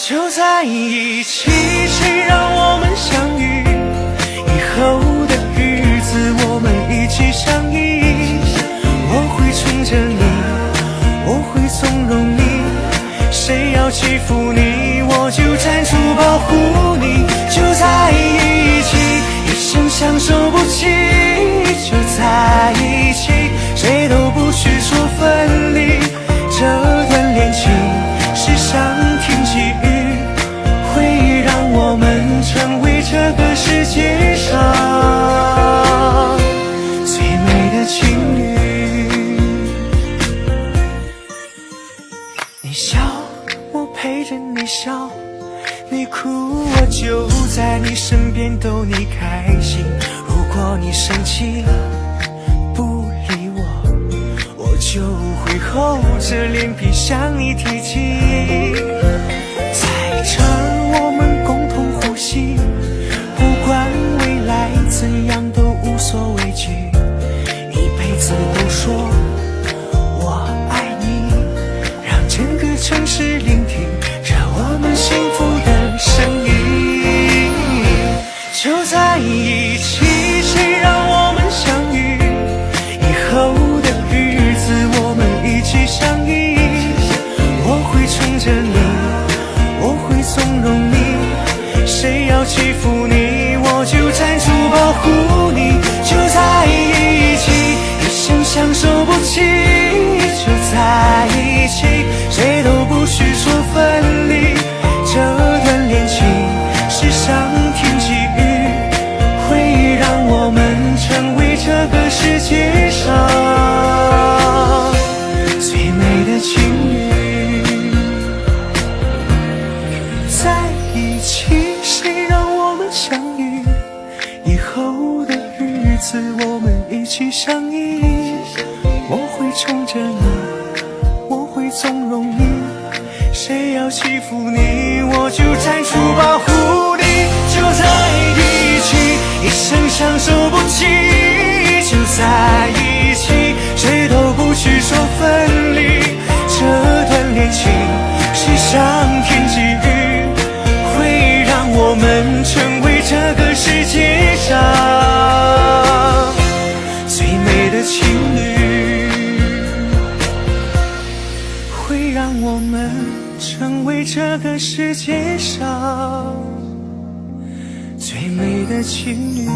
就在一起，谁让我们相遇？以后的日子我们一起相依。我会宠着你，我会纵容你，谁要欺负你，我就站出保护你。就在一起，一生相守不弃。就在一起，谁都不许说分离。这段恋情是上天给予，会让我们成为这个世界上最美的情侣。你笑，我陪着你笑，你哭，我就在你身边逗你开心。如果你生气不理我，我就会厚着脸皮向你提起。在这儿我们共同呼吸，不管未来怎样都无所畏惧，一辈子都说我爱你，让整个城市聆听着我们幸福的声音。就在一起，谁让我们相遇？以后的日子我们一起相依。我会宠着你，我会纵容你，谁要欺负你，我就站出保护你。就在一起，一生相守不弃。就在一起，谁都不许说分离。这段恋情是上天给予，会让我们成为这个世界上最美的情侣。在一起，谁让我们相遇？以后的日子我们一起相依。我会宠着你，我会纵容你，谁要欺负你，我就站出保护你。就在一起，一生相守不弃。就在一起，谁都不许说分离。这段恋情是上天给予，会让我们成为这个世界上最美的情侣，会让我们成为这个世界上最美的情侣。